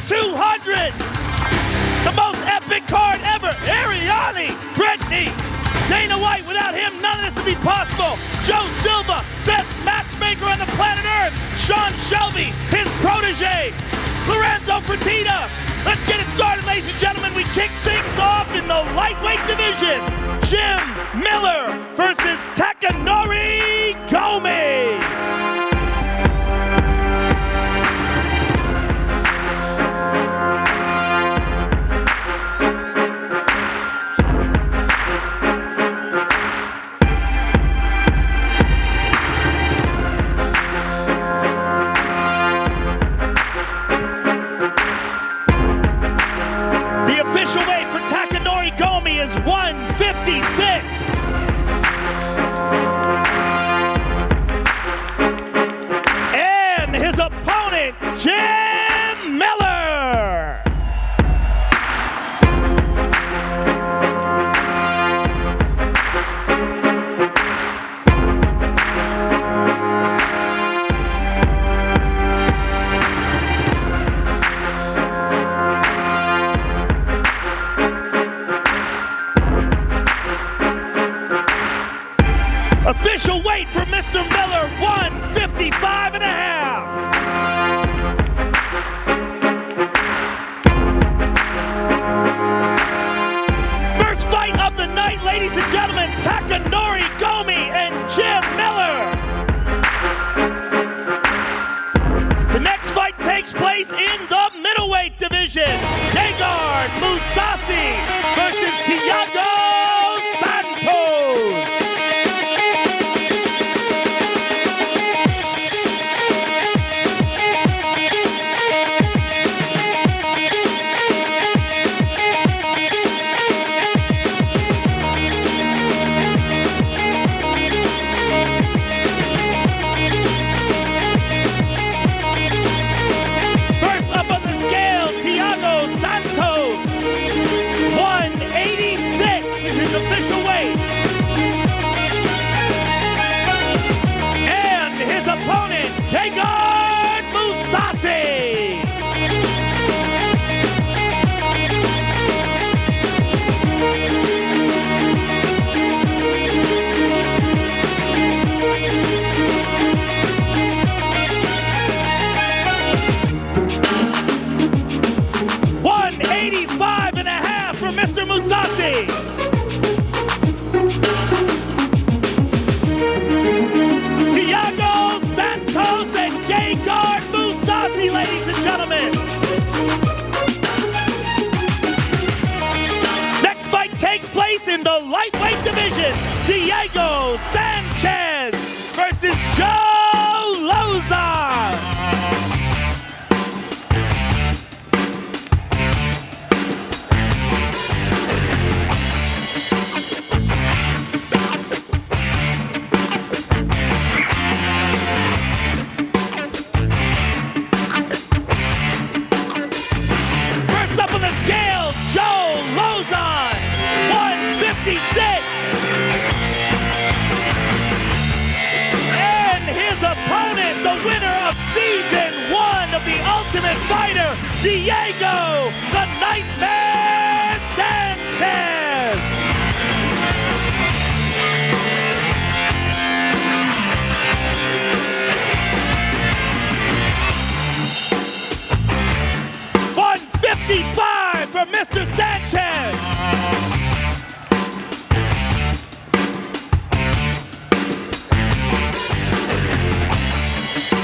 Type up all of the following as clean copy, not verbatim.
200. The most epic card ever. Ariane, Brittany, Dana White. Without him, none of this would be possible. Joe Silva, best matchmaker on the planet Earth. Sean Shelby, his protege. Lorenzo Fertitta. Let's get it started, ladies and gentlemen. We kick things off in the lightweight division. Jim Miller versus Takanori Gomi. Is 156. And his opponent, Jim Miller. Official weight for Mr. Miller, 155 and a half. First fight of the night, ladies and gentlemen, Takanori Gomi and Jim Miller. The next fight takes place in the middleweight division. Gegard Mousasi versus Thiago Santos. Opponent, Gegard Mousasi. $185 and a half for Mr. Mousasi. Gegard Mousasi, ladies and gentlemen. Next fight takes place in the lightweight division. Diego Sanchez versus Joe Lauzon. Season 1 of The Ultimate Fighter, Diego the Nightmare Sanchez. $155 for Mr. Sanchez.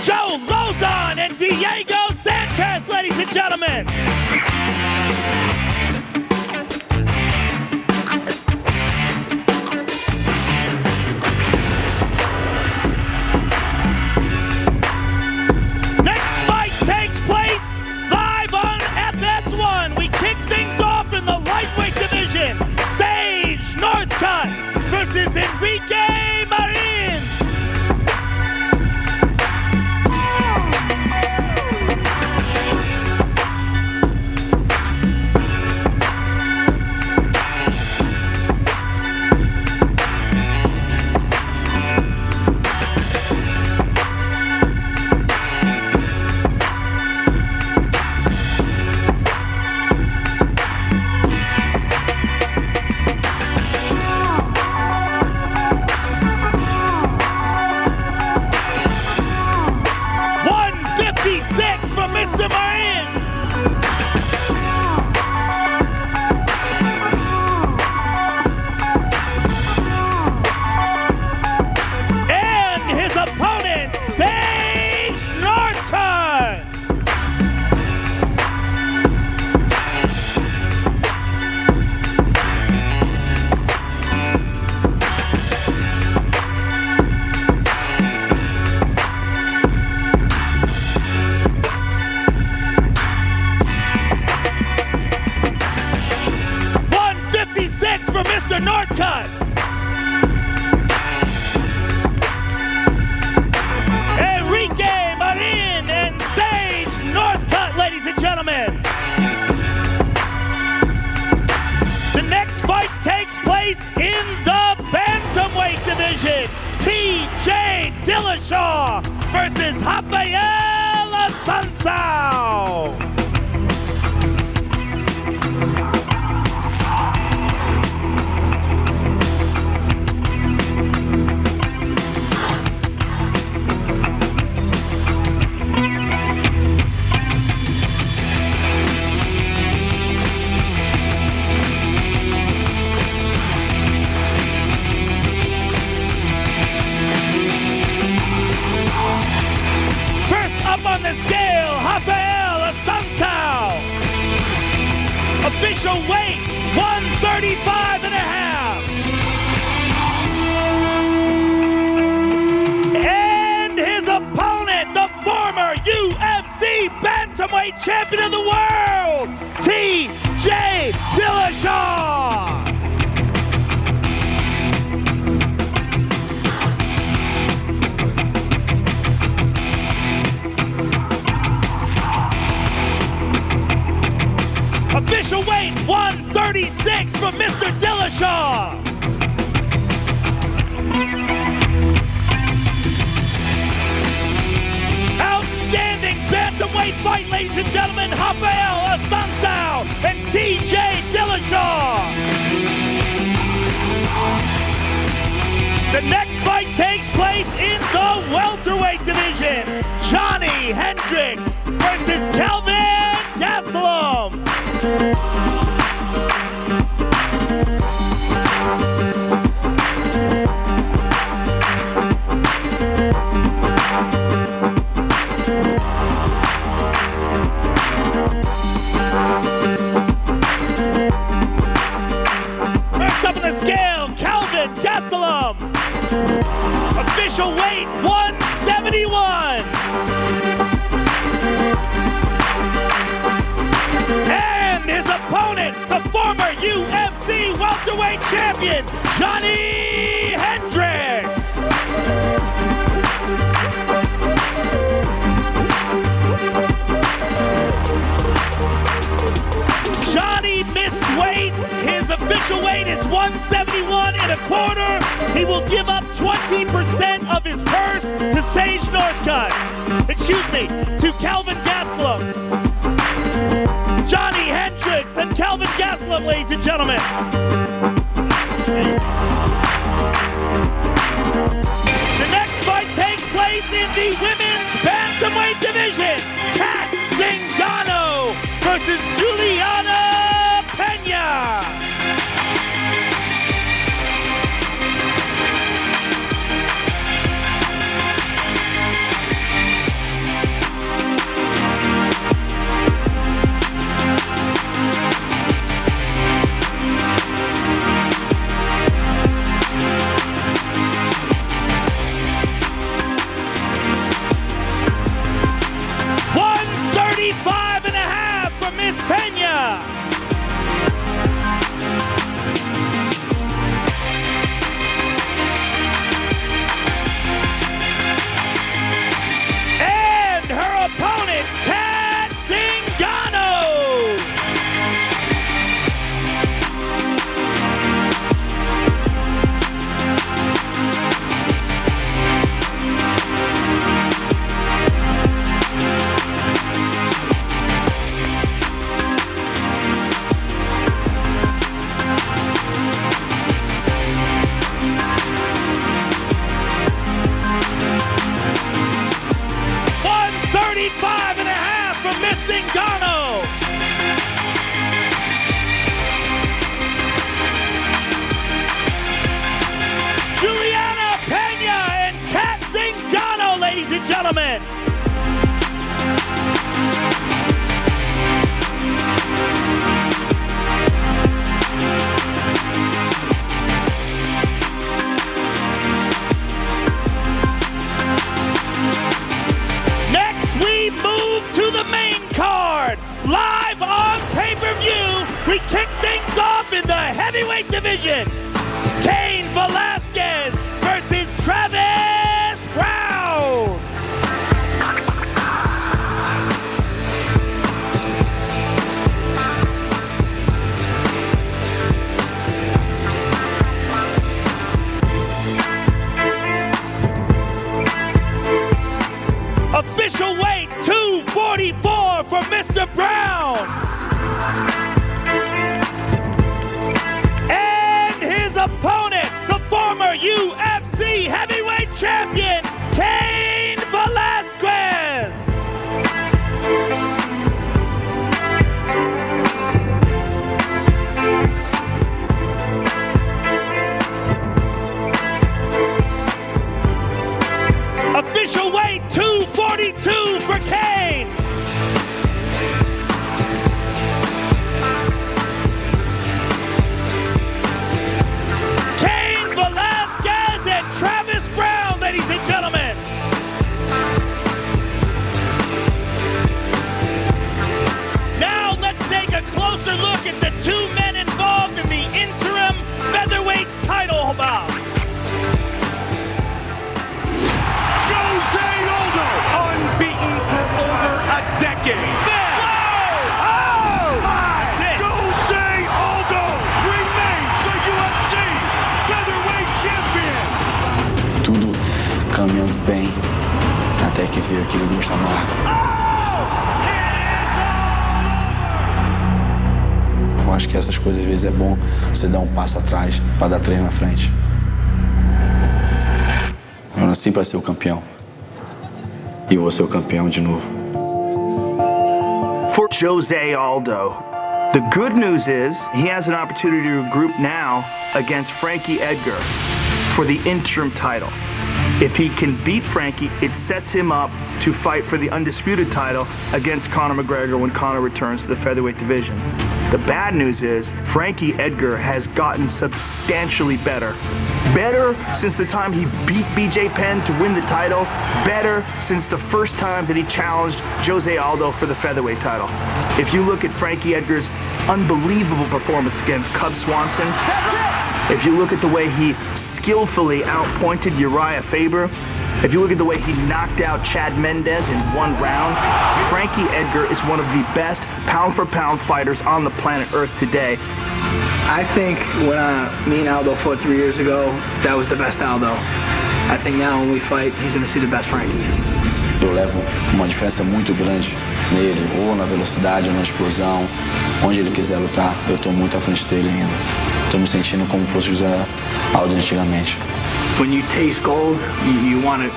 Joe Lauzon and Diego Sanchez, ladies and gentlemen. for Mr. Northcutt. Enrique, Marin, and Northcutt, ladies and gentlemen. The next fight takes place in the bantamweight division. TJ Dillashaw versus Raphael Assuncao. On the scale, Raphael Assuncao. Official weight, 135 and a half. And his opponent, the former UFC bantamweight champion of the world, TJ Dillashaw. Official weight, 136 from Mr. Dillashaw. Outstanding bantamweight fight, ladies and gentlemen. Raphael Assuncao and TJ Dillashaw. The next fight takes place in the welterweight division. Johny Hendricks versus Kelvin Gastelum. First up on the scale, Kelvin Gastelum. Official weight, 171. And his opponent, the former UFC welterweight champion, Johny Hendricks. Johny missed weight. His official weight is 171 and a quarter. He will give up 20% of his purse to Sage Northcutt. Excuse me, to Kelvin Gastelum. Johny Hendricks and Kelvin Gastelum, ladies and gentlemen. The next fight takes place in the women's bantamweight division. Kat Zingano versus Julianna Pena. Pena. And her opponent, Kat Zingano. Zingano. Julianna Pena and Kat Zingano, ladies and gentlemen. Live on pay-per-view, we kick things off in the heavyweight division. division. Cain Velasquez versus Travis Browne. Official weight 244 for Mr. Browne. And his opponent, the former UFC heavyweight champion, Cain Velasquez. Official weight 242 for Cain. Cain Velasquez and Travis Browne, ladies and gentlemen. Now let's take a closer look at the two men involved in the interim featherweight title bout. Jose Aldo, unbeaten for over a decade. That's it. Jose Aldo remains the UFC featherweight champion. Tudo caminhando bem, até que veio aquele gosto amargo. Eu acho que essas coisas às vezes é bom você dar um passo atrás para dar três na frente. Eu nasci para ser o campeão. E vou ser o campeão de novo. For Jose Aldo, the good news is he has an opportunity to regroup now against Frankie Edgar for the interim title. If he can beat Frankie, it sets him up to fight for the undisputed title against Conor McGregor when Conor returns to the featherweight division. The bad news is Frankie Edgar has gotten substantially better. Better since the time he beat BJ Penn to win the title. Better since the first time that he challenged Jose Aldo for the featherweight title. If you look at Frankie Edgar's unbelievable performance against Cub Swanson, if you look at the way he skillfully outpointed Uriah Faber, if you look at the way he knocked out Chad Mendes in one round, Frankie Edgar is one of the best pound-for-pound fighters on the planet Earth today. I think when me and Aldo fought 3 years ago, that was the best Aldo. I think now when we fight, he's going to see the best Frankie. Eu levo uma diferença muito grande nele, ou na velocidade, ou na explosão, onde ele quiser lutar, eu estou muito à frente dele ainda. Estou me sentindo como fosse José Aldo antigamente. When you taste gold, you want it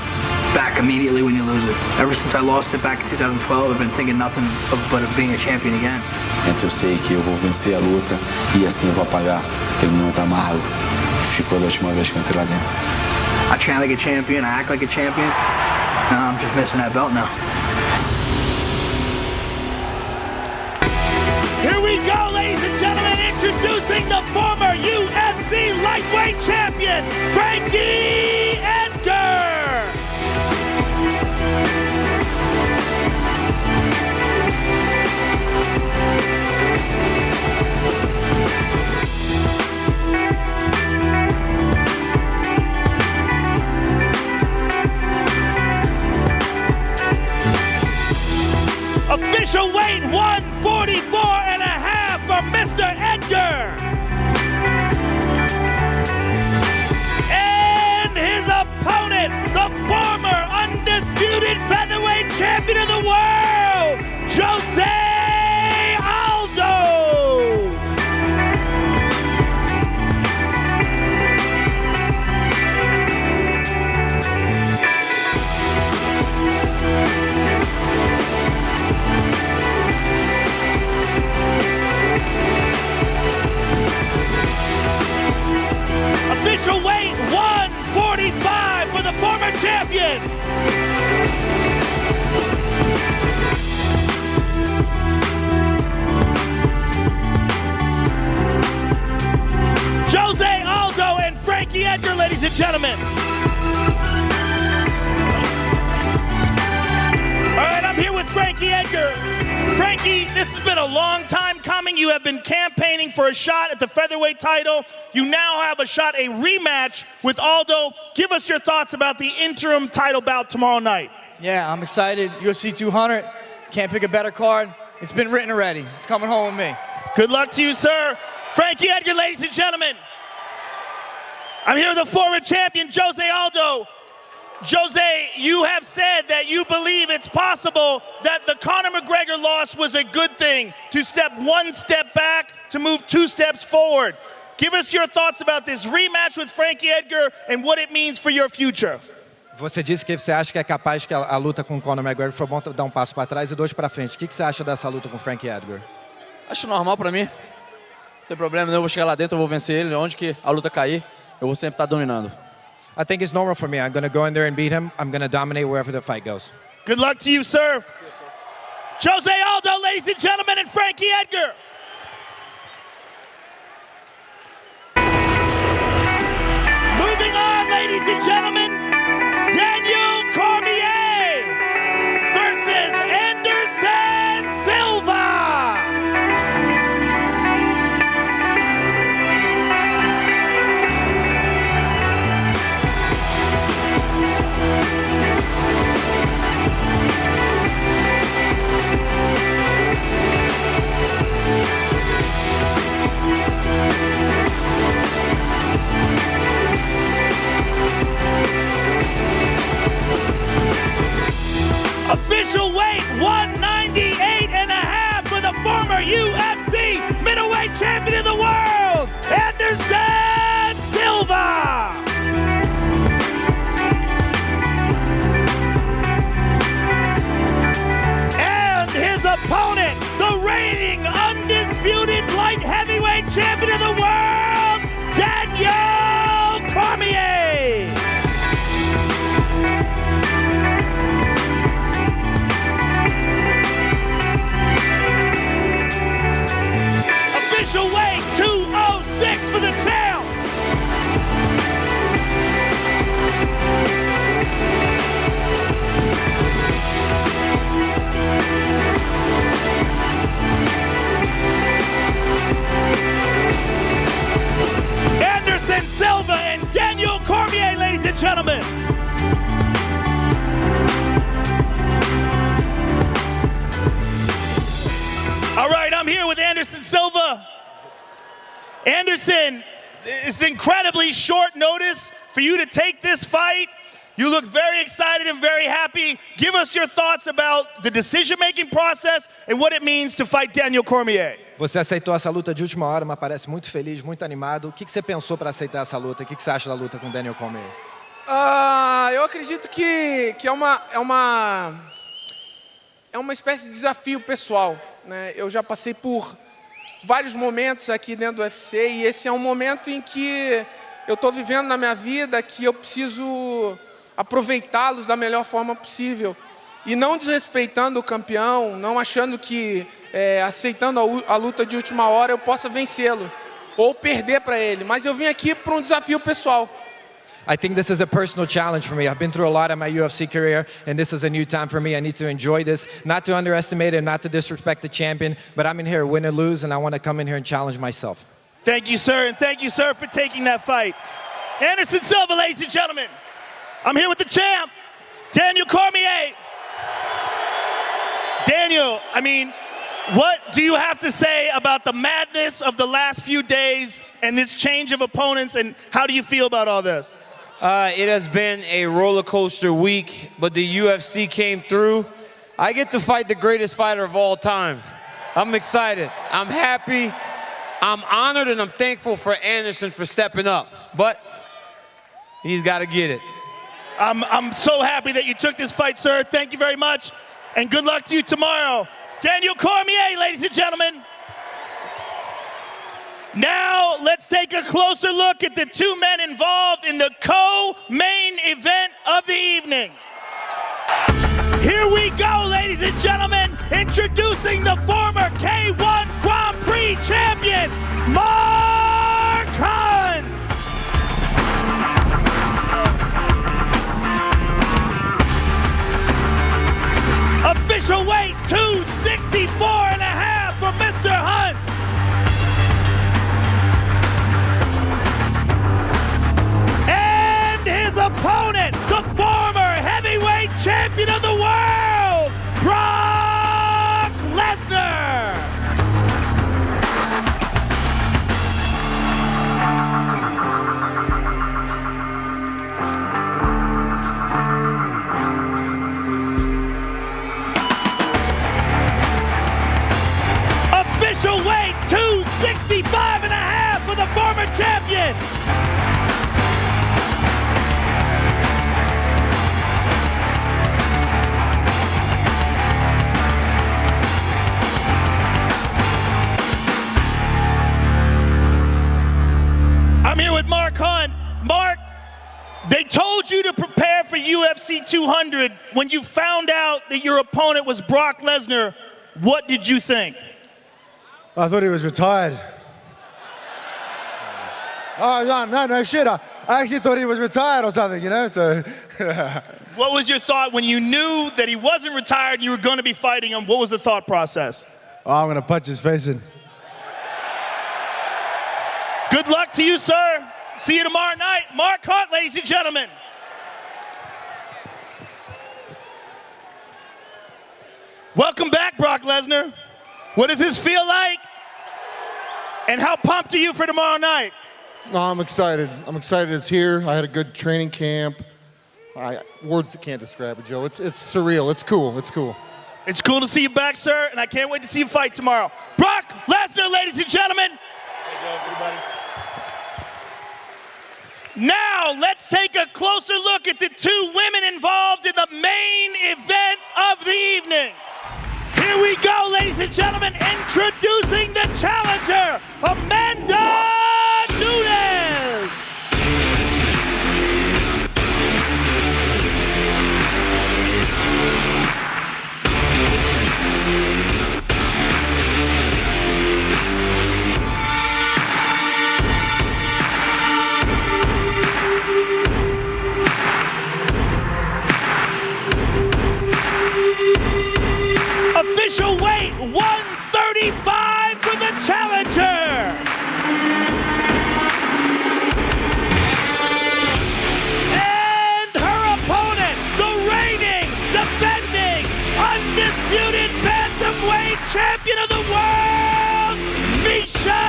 back immediately when you lose it. Ever since I lost it back in 2012, I've been thinking nothing but of being a champion again. Então eu sei que eu vou vencer a luta e assim eu vou apagar aquele momento amargo que ficou da última vez que eu entrei lá dentro. I train like a champion, I act like a champion. Now I'm just missing that belt now. Here we go, ladies and gentlemen, introducing the former UFC lightweight champion, Frankie Edgar. Official weight 144.5 for Mr. Edgar. And his opponent, the former undisputed featherweight champion of the world, Jose Aldo. Official weight 145 for the former champion. Jose Aldo and Frankie Edgar, ladies and gentlemen. All right, I'm here with Frankie Edgar. Frankie, this has been a long time coming. You have been campaigning for a shot at the featherweight title. You now have a shot, a rematch with Aldo. Give us your thoughts about the interim title bout tomorrow night. Yeah, I'm excited. UFC 200. Can't pick a better card. It's been written already. It's coming home with me. Good luck to you, sir. Frankie Edgar, ladies and gentlemen. I'm here with the former champion, Jose Aldo. Jose, you have said that you believe it's possible that the Conor McGregor loss was a good thing, to step one step back, to move 2 steps forward. Give us your thoughts about this rematch with Frankie Edgar and what it means for your future. Você disse que você acha que é capaz que a luta com o Conor McGregor foi bom dar um passo para trás e 2 para frente. O que você acha dessa luta com o Frankie Edgar? Acho normal para mim. Não tem problema, eu vou chegar lá dentro, eu vou vencer ele. Onde que a luta cair, eu vou sempre estar dominando. I think it's normal for me. I'm going to go in there and beat him. I'm going to dominate wherever the fight goes. Good luck to you, sir. Jose Aldo, ladies and gentlemen, and Frankie Edgar. Moving on, ladies and gentlemen, Daniel Cormier versus Anderson Silva. Official weight, 198.5 for the former UFC middleweight champion of the world, Anderson Silva. And his opponent, the reigning undisputed light heavyweight champion of the world, Daniel Cormier. Official weight, 206 for the champ. Anderson Silva and Daniel Cormier, ladies and gentlemen. All right, I'm here with Anderson Silva. Anderson, it's incredibly short notice for you to take this fight. You look very excited and very happy. Give us your thoughts about the decision-making process and what it means to fight Daniel Cormier. Você aceitou essa luta de última hora, mas parece muito feliz, muito animado. O que você pensou para aceitar essa luta? O que você acha da luta com o Daniel Cormier? Eu acredito que é uma espécie de desafio pessoal, né? Eu já passei por vários momentos aqui dentro do UFC e esse é um momento em que eu estou vivendo na minha vida que eu preciso aproveitá-los da melhor forma possível e não desrespeitando o campeão, não achando que aceitando a luta de última hora eu possa vencê-lo ou perder para ele, mas eu vim aqui para um desafio pessoal. I think this is a personal challenge for me. I've been through a lot in my UFC career, and this is a new time for me. I need to enjoy this, not to underestimate it, not to disrespect the champion, but I'm in here win or lose, and I want to come in here and challenge myself. Thank you, sir, and thank you, sir, for taking that fight. Anderson Silva, ladies and gentlemen. I'm here with the champ, Daniel Cormier. Daniel, I mean, what do you have to say about the madness of the last few days and this change of opponents, and how do you feel about all this? It has been a roller coaster week, but the UFC came through. I get to fight the greatest fighter of all time. I'm excited. I'm happy. I'm honored and I'm thankful for Anderson for stepping up, but he's got to get it. I'm so happy that you took this fight, sir. Thank you very much, and good luck to you tomorrow. Daniel Cormier, ladies and gentlemen. Now, let's take a closer look at the 2 men involved in the co-main event of the evening. Here we go, ladies and gentlemen, introducing the former K1 Grand Prix champion, Marin. Official champion. I'm here with Mark Hunt. Mark, they told you to prepare for UFC 200. When you found out that your opponent was Brock Lesnar, what did you think? I thought he was retired. Oh, no shit. I actually thought he was retired or something, you know, so. What was your thought when you knew that he wasn't retired and you were going to be fighting him? What was the thought process? Oh, I'm going to punch his face in. Good luck to you, sir. See you tomorrow night. Mark Hunt, ladies and gentlemen. Welcome back, Brock Lesnar. What does this feel like? And how pumped are you for tomorrow night? No, I'm excited. I'm excited it's here. I had a good training camp. Words that can't describe it, Joe. It's surreal. It's cool. It's cool. It's cool to see you back, sir, and I can't wait to see you fight tomorrow. Brock Lesnar, ladies and gentlemen. Now, let's take a closer look at the two women involved in the main event of the evening. Here we go, ladies and gentlemen, introducing the challenger, Amanda Nunes. Official weight, 135 for the challenger. And her opponent, the reigning, defending, undisputed bantamweight champion of the world, Miesha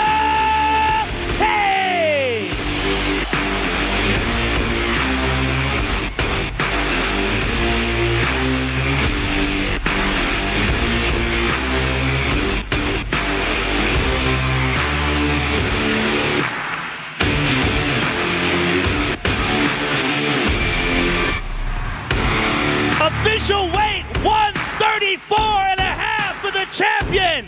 Tate. Official weight, 134 and a half for the champion.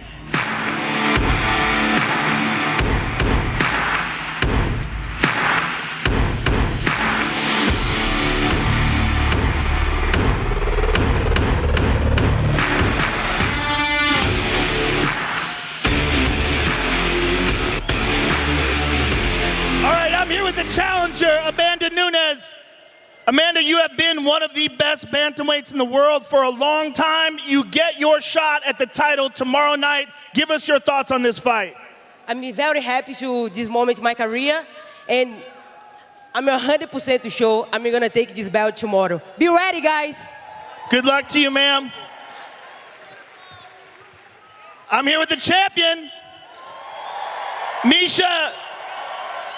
All right, I'm here with the challenger, Amanda Nunes. Amanda, you have been one of the best bantamweights in the world for a long time. You get your shot at the title tomorrow night. Give us your thoughts on this fight. I'm very happy to this moment in my career, and I'm 100% sure I'm gonna take this belt tomorrow. Be ready, guys. Good luck to you, ma'am. I'm here with the champion, Miesha.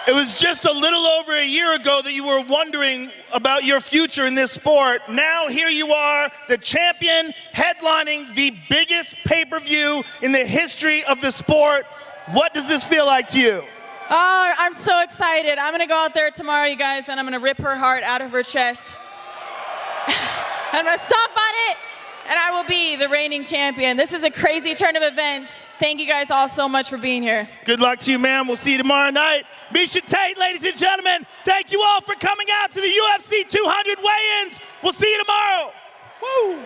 It was just a little over a year ago that you were wondering about your future in this sport. Now here you are, the champion, headlining the biggest pay-per-view in the history of the sport. What does this feel like to you? Oh, I'm so excited. I'm gonna go out there tomorrow, you guys, and I'm gonna rip her heart out of her chest. I'm gonna stomp on it, and I will be the reigning champion. This is a crazy turn of events. Thank you guys all so much for being here. Good luck to you, ma'am. We'll see you tomorrow night. Miesha Tate, ladies and gentlemen, thank you all for coming out to the UFC 200 weigh-ins. We'll see you tomorrow. Woo!